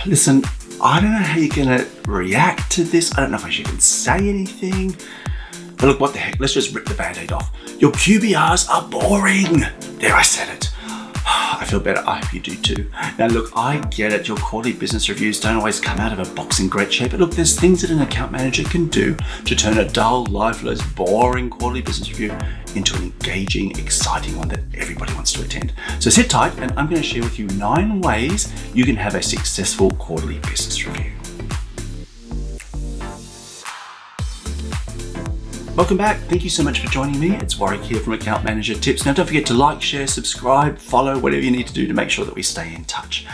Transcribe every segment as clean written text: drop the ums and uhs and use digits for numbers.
Listen, I don't know how you're going to react to this. I don't know if I should even say anything. But look, what the heck, let's just rip the band-aid off. Your QBRs are boring. There, I said it. I feel better. I hope you do too. Now look, I get it. Your quarterly business reviews don't always come out of a box in great shape. But look, there's things that an account manager can do to turn a dull, lifeless, boring quarterly business review into an engaging, exciting one that everybody wants to attend. So sit tight and I'm going to share with you 9 ways you can have a successful quarterly business review. Welcome back. Thank you so much for joining me. It's Warwick here from Account Manager Tips. Now don't forget to like, share, subscribe, follow, whatever you need to do to make sure that we stay in touch.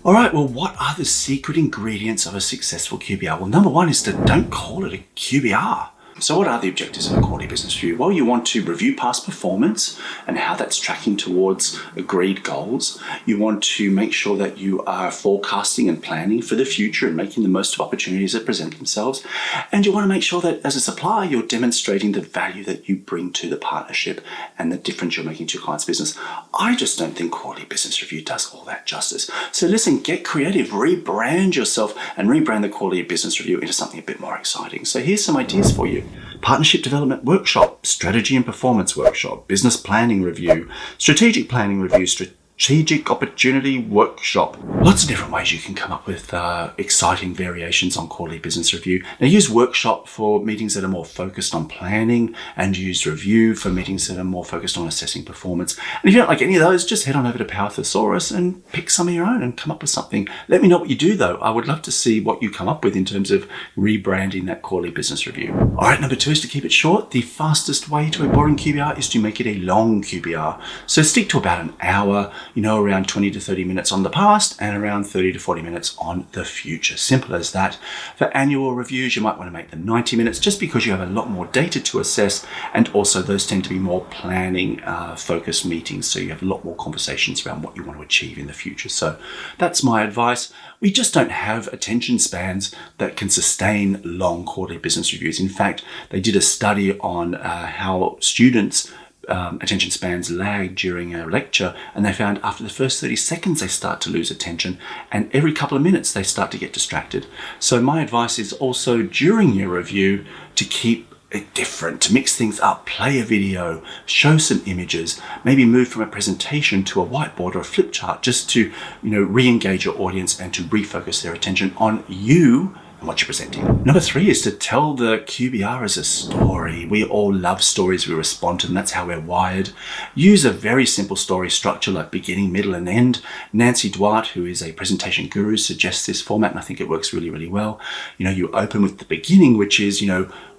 All right, well, what are the secret ingredients of a successful QBR? Well, number 1 is to don't call it a QBR. So what are the objectives of a quarterly business review? Well, you want to review past performance and how that's tracking towards agreed goals. You want to make sure that you are forecasting and planning for the future and making the most of opportunities that present themselves. And you want to make sure that as a supplier, you're demonstrating the value that you bring to the partnership and the difference you're making to your client's business. I just don't think quarterly business review does all that justice. So listen, get creative, rebrand yourself and rebrand the quarterly business review into something a bit more exciting. So here's some ideas for you. Partnership development workshop, strategy and performance workshop, business planning review, strategic planning review, strategic opportunity workshop. Lots of different ways you can come up with exciting variations on quarterly business review. Now use workshop for meetings that are more focused on planning and use review for meetings that are more focused on assessing performance. And if you don't like any of those, just head on over to Power Thesaurus and pick some of your own and come up with something. Let me know what you do though. I would love to see what you come up with in terms of rebranding that quarterly business review. All right, number 2 is to keep it short. The fastest way to a boring QBR is to make it a long QBR. So stick to about an hour. Around 20 to 30 minutes on the past and around 30 to 40 minutes on the future. Simple as that. For annual reviews, you might want to make them 90 minutes just because you have a lot more data to assess, and also those tend to be more planning focused meetings, so you have a lot more conversations around what you want to achieve in the future. So that's my advice. We just don't have attention spans that can sustain long quarterly business reviews. In fact, they did a study on how students attention spans lag during a lecture, and they found after the first 30 seconds they start to lose attention, and every couple of minutes they start to get distracted. So my advice is also during your review to keep it different, to mix things up, play a video, show some images, maybe move from a presentation to a whiteboard or a flip chart just to re-engage your audience and to refocus their attention on you and what you're presenting. Number 3 is to tell the QBR as a story. We all love stories, we respond to them, that's how we're wired. Use a very simple story structure like beginning, middle, and end. Nancy Duarte, who is a presentation guru, suggests this format, and I think it works really, really well. You open with the beginning, which is,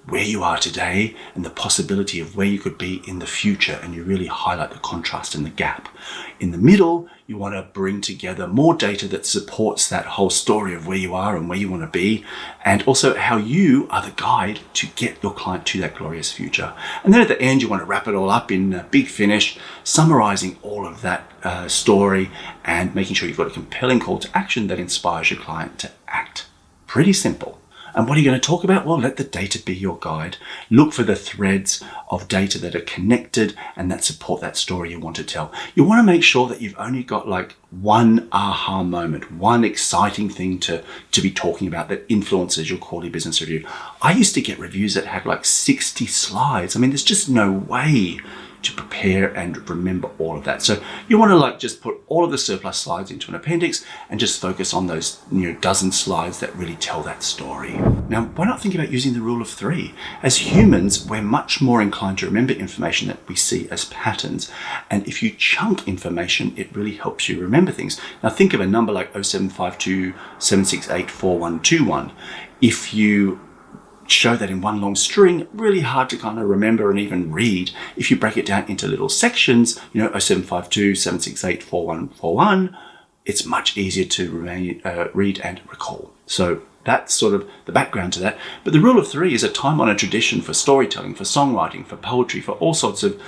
where you are today and the possibility of where you could be in the future, and you really highlight the contrast and the gap. In the middle, you want to bring together more data that supports that whole story of where you are and where you want to be, and also how you are the guide to get your client to that glorious future. And then at the end, you want to wrap it all up in a big finish, summarizing all of that story and making sure you've got a compelling call to action that inspires your client to act. Pretty simple. And what are you going to talk about? Well, let the data be your guide. Look for the threads of data that are connected and that support that story you want to tell. You want to make sure that you've only got like one aha moment, one exciting thing to be talking about that influences your quarterly business review. I used to get reviews that had like 60 slides. I mean, there's just no way to prepare and remember all of that. So you want to just put all of the surplus slides into an appendix and just focus on those dozen slides that really tell that story. Now, why not think about using the rule of 3? As humans, we're much more inclined to remember information that we see as patterns. And if you chunk information, it really helps you remember things. Now think of a number like 0752 768 4121. If you show that in one long string, really hard to kind of remember and even read. If you break it down into little sections, 0752 768 4141, it's much easier to read and recall. So that's sort of the background to that. But the rule of 3 is a time-honored tradition for storytelling, for songwriting, for poetry, for all sorts of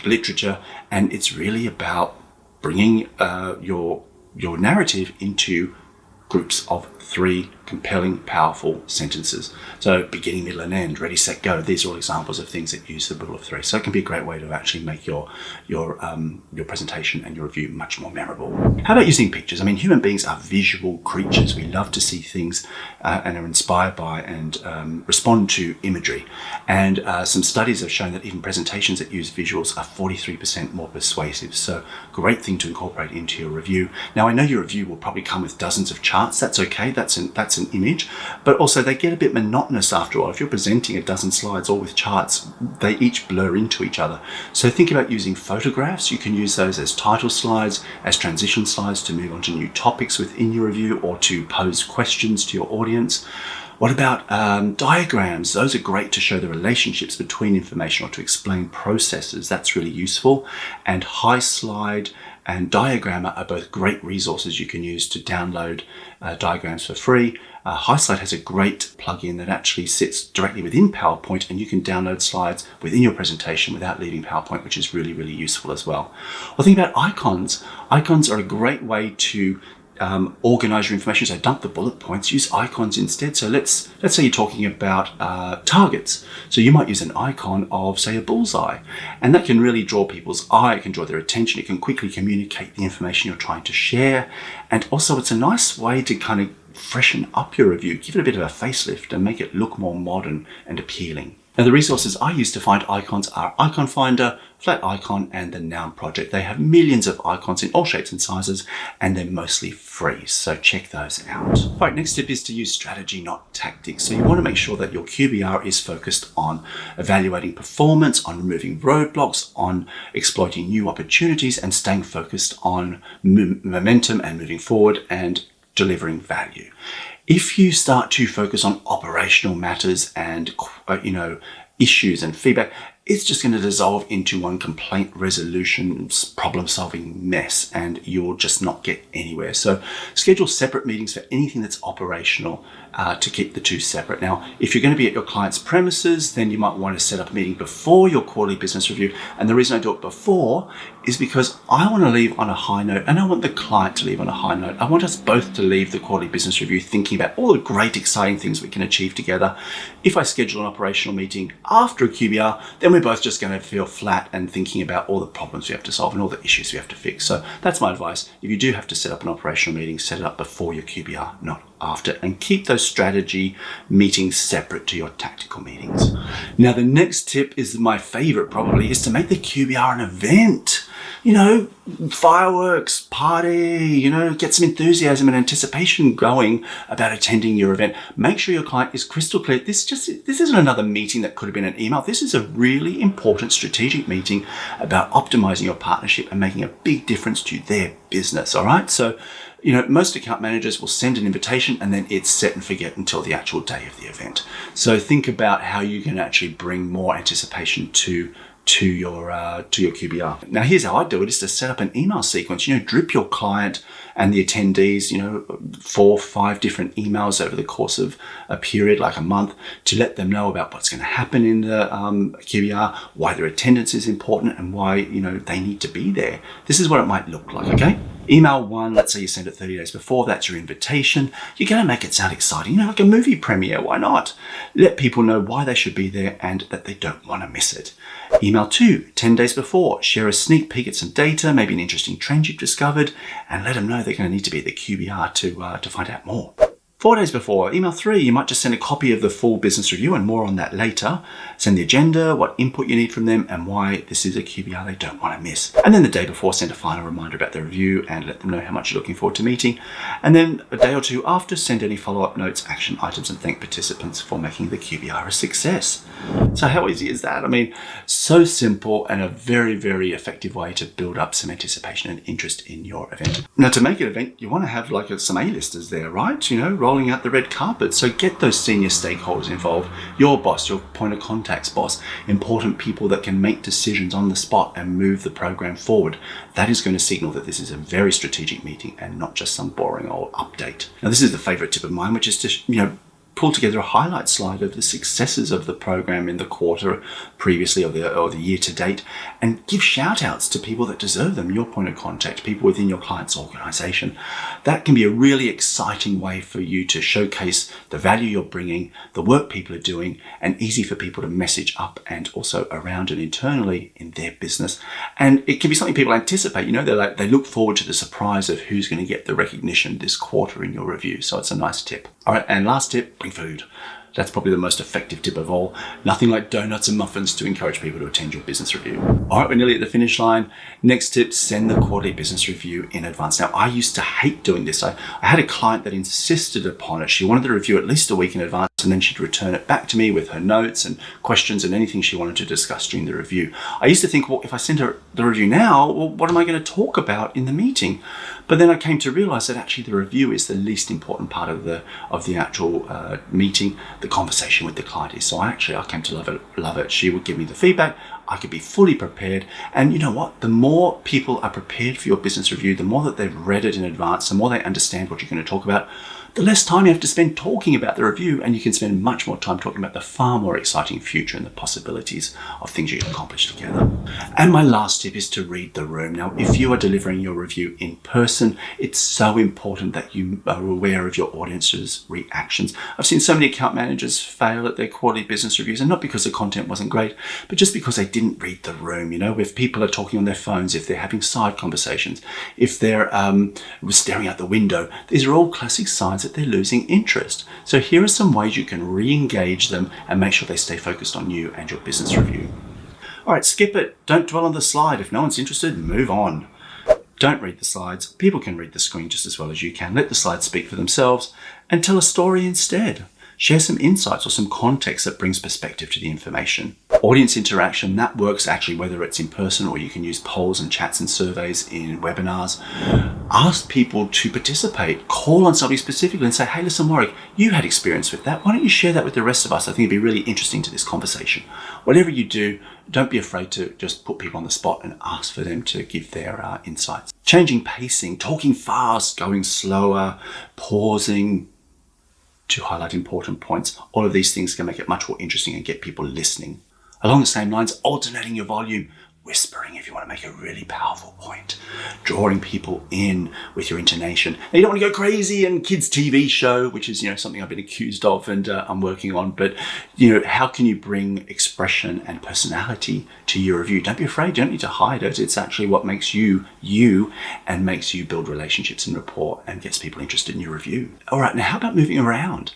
literature, and it's really about bringing your narrative into groups of 3 compelling, powerful sentences. So beginning, middle, and end, ready, set, go. These are all examples of things that use the rule of 3. So it can be a great way to actually make your presentation and your review much more memorable. How about using pictures? I mean, human beings are visual creatures. We love to see things and are inspired by and respond to imagery. And some studies have shown that even presentations that use visuals are 43% more persuasive. So great thing to incorporate into your review. Now, I know your review will probably come with dozens of charts. That's okay. That's an image, but also they get a bit monotonous after a while. If you're presenting a dozen slides all with charts, they each blur into each other. So think about using photographs. You can use those as title slides, as transition slides to move on to new topics within your review or to pose questions to your audience. What about diagrams? Those are great to show the relationships between information or to explain processes. That's really useful. And High Slide and Diagrammer are both great resources you can use to download diagrams for free. High Slide has a great plugin that actually sits directly within PowerPoint, and you can download slides within your presentation without leaving PowerPoint, which is really, really useful as well. Well, think about icons. Icons are a great way to organize your information. So dump the bullet points, use icons instead. So let's say you're talking about targets. So you might use an icon of, say, a bullseye, and that can really draw people's eye. It can draw their attention. It can quickly communicate the information you're trying to share. And also it's a nice way to kind of freshen up your review, give it a bit of a facelift and make it look more modern and appealing. Now, the resources I use to find icons are Icon Finder, Flat Icon, and the Noun Project. They have millions of icons in all shapes and sizes, and they're mostly free, so check those out. All right, next tip is to use strategy, not tactics. So you want to make sure that your QBR is focused on evaluating performance, on removing roadblocks, on exploiting new opportunities, and staying focused on momentum and moving forward and delivering value. If you start to focus on operational matters and issues and feedback, it's just going to dissolve into one complaint resolution, problem-solving mess, and you'll just not get anywhere. So schedule separate meetings for anything that's operational to keep the two separate. Now, if you're going to be at your client's premises, then you might want to set up a meeting before your quarterly business review. And the reason I do it before is because I want to leave on a high note, and I want the client to leave on a high note. I want us both to leave the quarterly business review thinking about all the great, exciting things we can achieve together. If I schedule an operational meeting after a QBR, then we're both just going to feel flat and thinking about all the problems we have to solve and all the issues we have to fix. So that's my advice. If you do have to set up an operational meeting, set it up before your QBR, not after, and keep those strategy meetings separate to your tactical meetings. Now, the next tip is my favorite probably, is to make the QBR an event. Fireworks, party, get some enthusiasm and anticipation going about attending your event. Make sure your client is crystal clear. This isn't another meeting that could have been an email. This is a really important strategic meeting about optimizing your partnership and making a big difference to their business. All right. So, most account managers will send an invitation and then it's set and forget until the actual day of the event. So think about how you can actually bring more anticipation to your QBR. Now, here's how I do it: is to set up an email sequence. Drip your client and the attendees, 4 or 5 different emails over the course of a period, like a month, to let them know about what's going to happen in the QBR, why their attendance is important, and why they need to be there. This is what it might look like. Okay. Email 1, let's say you send it 30 days before, that's your invitation. You're going to make it sound exciting, like a movie premiere, why not? Let people know why they should be there and that they don't want to miss it. Email 2, 10 days before, share a sneak peek at some data, maybe an interesting trend you've discovered, and let them know they're going to need to be at the QBR to find out more. 4 days before, email 3, you might just send a copy of the full business review, and more on that later. Send the agenda, what input you need from them, and why this is a QBR they don't want to miss. And then the day before, send a final reminder about the review and let them know how much you're looking forward to meeting. And then a day or two after, send any follow-up notes, action items, and thank participants for making the QBR a success. So how easy is that? I mean, so simple and a very, very effective way to build up some anticipation and interest in your event. Now, to make an event, you want to have some A-listers there, right? Rolling out the red carpet. So get those senior stakeholders involved, your boss, your point of contact's boss, important people that can make decisions on the spot and move the program forward. That is going to signal that this is a very strategic meeting and not just some boring old update. Now, this is the favorite tip of mine, which is to, pull together a highlight slide of the successes of the program in the quarter previously or the year to date, and give shout outs to people that deserve them, your point of contact, people within your client's organization. That can be a really exciting way for you to showcase the value you're bringing, the work people are doing, and easy for people to message up and also around and internally in their business. And it can be something people anticipate. They look forward to the surprise of who's going to get the recognition this quarter in your review. So it's a nice tip. All right, and last tip, bring food. That's probably the most effective tip of all. Nothing like donuts and muffins to encourage people to attend your business review. All right, we're nearly at the finish line. Next tip, send the quarterly business review in advance. Now, I used to hate doing this. I had a client that insisted upon it. She wanted the review at least a week in advance, and then she'd return it back to me with her notes and questions and anything she wanted to discuss during the review. I used to think, well, if I send her the review now, well, what am I going to talk about in the meeting? But then I came to realize that actually the review is the least important part of the actual meeting. The conversation with the client is. So I came to love it. She would give me the feedback. I could be fully prepared. And you know what? The more people are prepared for your business review, the more that they've read it in advance, the more they understand what you're going to talk about, the less time you have to spend talking about the review, and you can spend much more time talking about the far more exciting future and the possibilities of things you can accomplish together. And my last tip is to read the room. Now, if you are delivering your review in person, it's so important that you are aware of your audience's reactions. I've seen so many account managers fail at their quarterly business reviews, and not because the content wasn't great, but just because they didn't read the room. If people are talking on their phones, if they're having side conversations, if they're staring out the window, these are all classic signs that they're losing interest. So here are some ways you can re-engage them and make sure they stay focused on you and your business review. All right, skip it. Don't dwell on the slide. If no one's interested, move on. Don't read the slides. People can read the screen just as well as you can. Let the slides speak for themselves and tell a story instead. Share some insights or some context that brings perspective to the information. Audience interaction, that works actually whether it's in person or you can use polls and chats and surveys in webinars. Ask people to participate. Call on somebody specifically and say, hey, listen, Warwick, you had experience with that. Why don't you share that with the rest of us? I think it'd be really interesting to this conversation. Whatever you do, don't be afraid to just put people on the spot and ask for them to give their insights. Changing pacing, talking fast, going slower, pausing, to highlight important points. All of these things can make it much more interesting and get people listening. Along the same lines, alternating your volume, whispering if you want to make a really powerful point, drawing people in with your intonation. Now, you don't want to go crazy and kids' TV show, which is something I've been accused of and I'm working on. But how can you bring expression and personality to your review? Don't be afraid. You don't need to hide it. It's actually what makes you you and makes you build relationships and rapport and gets people interested in your review. All right, now how about moving around?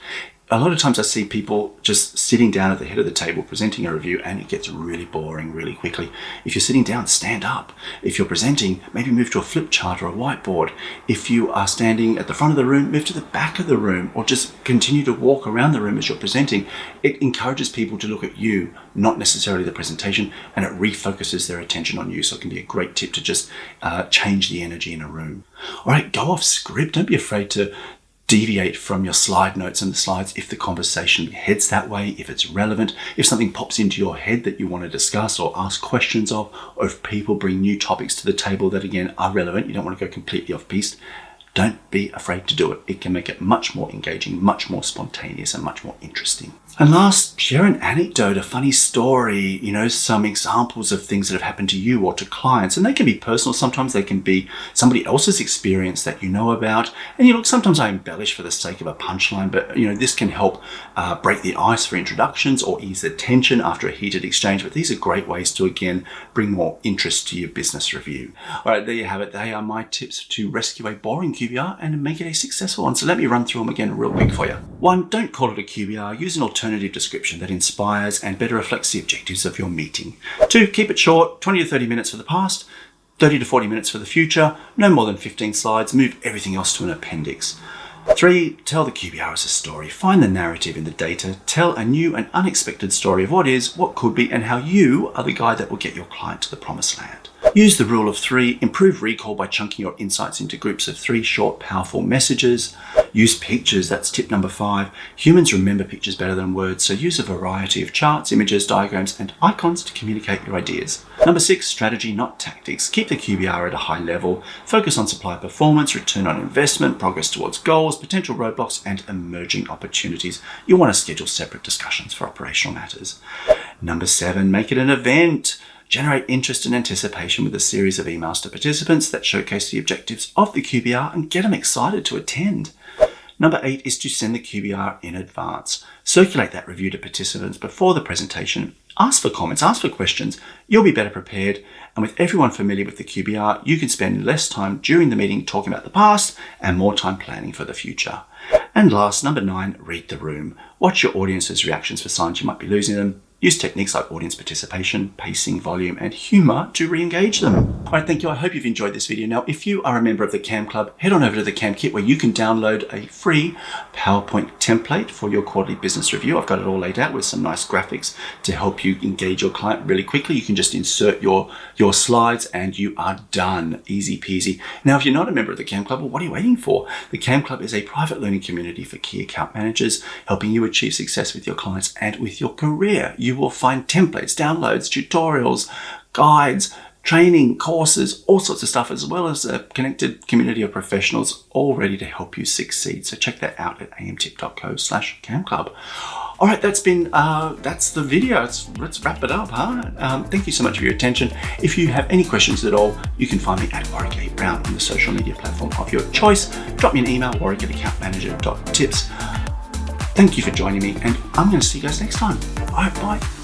A lot of times I see people just sitting down at the head of the table presenting a review, and it gets really boring really quickly. If you're sitting down, stand up. If you're presenting, maybe move to a flip chart or a whiteboard. If you are standing at the front of the room, move to the back of the room, or just continue to walk around the room as you're presenting. It encourages people to look at you, not necessarily the presentation, and it refocuses their attention on you. So it can be a great tip to just change the energy in a room. All right, go off script. Don't be afraid to deviate from your slide notes and the slides if the conversation heads that way, if it's relevant, if something pops into your head that you want to discuss or ask questions of, or if people bring new topics to the table that again are relevant, you don't want to go completely off piste. Don't be afraid to do it. It can make it much more engaging, much more spontaneous, and much more interesting. And last, share an anecdote, a funny story, some examples of things that have happened to you or to clients. And they can be personal. Sometimes they can be somebody else's experience that you know about. And sometimes I embellish for the sake of a punchline, but this can help break the ice for introductions or ease the tension after a heated exchange. But these are great ways to, again, bring more interest to your business review. All right, there you have it. They are my tips to rescue a boring QBR and make it a successful one. So let me run through them again real quick for you. 1, don't call it a QBR. Use an alternative description that inspires and better reflects the objectives of your meeting. 2, keep it short, 20 to 30 minutes for the past, 30 to 40 minutes for the future, no more than 15 slides, move everything else to an appendix. 3, tell the QBR as a story. Find the narrative in the data. Tell a new and unexpected story of what is, what could be, and how you are the guide that will get your client to the promised land. Use the rule of 3. Improve recall by chunking your insights into groups of 3 short, powerful messages. Use pictures, that's tip number 5. Humans remember pictures better than words, so use a variety of charts, images, diagrams, and icons to communicate your ideas. Number 6, strategy, not tactics. Keep the QBR at a high level. Focus on supply performance, return on investment, progress towards goals, potential roadblocks, and emerging opportunities. You'll want to schedule separate discussions for operational matters. Number 7, make it an event. Generate interest and anticipation with a series of emails to participants that showcase the objectives of the QBR and get them excited to attend. Number 8 is to send the QBR in advance. Circulate that review to participants before the presentation. Ask for comments, ask for questions. You'll be better prepared. And with everyone familiar with the QBR, you can spend less time during the meeting talking about the past and more time planning for the future. And last, number 9, read the room. Watch your audience's reactions for signs you might be losing them. Use techniques like audience participation, pacing, volume, and humor to re-engage them. All right, thank you. I hope you've enjoyed this video. Now, if you are a member of the KAM Club, head on over to the KAM Kit where you can download a free PowerPoint template for your quarterly business review. I've got it all laid out with some nice graphics to help you engage your client really quickly. You can just insert your slides and you are done. Easy peasy. Now, if you're not a member of the KAM Club, well, what are you waiting for? The KAM Club is a private learning community for key account managers, helping you achieve success with your clients and with your career. You will find templates, downloads, tutorials, guides, training, courses, all sorts of stuff, as well as a connected community of professionals all ready to help you succeed. So check that out at amtip.co/KAM Club. All right, that's the video. Let's wrap it up, huh? Thank you so much for your attention. If you have any questions at all, you can find me at Warwick A. Brown on the social media platform of your choice. Drop me an email, warwick@accountmanager.tips. Thank you for joining me, and I'm going to see you guys next time. All right, bye.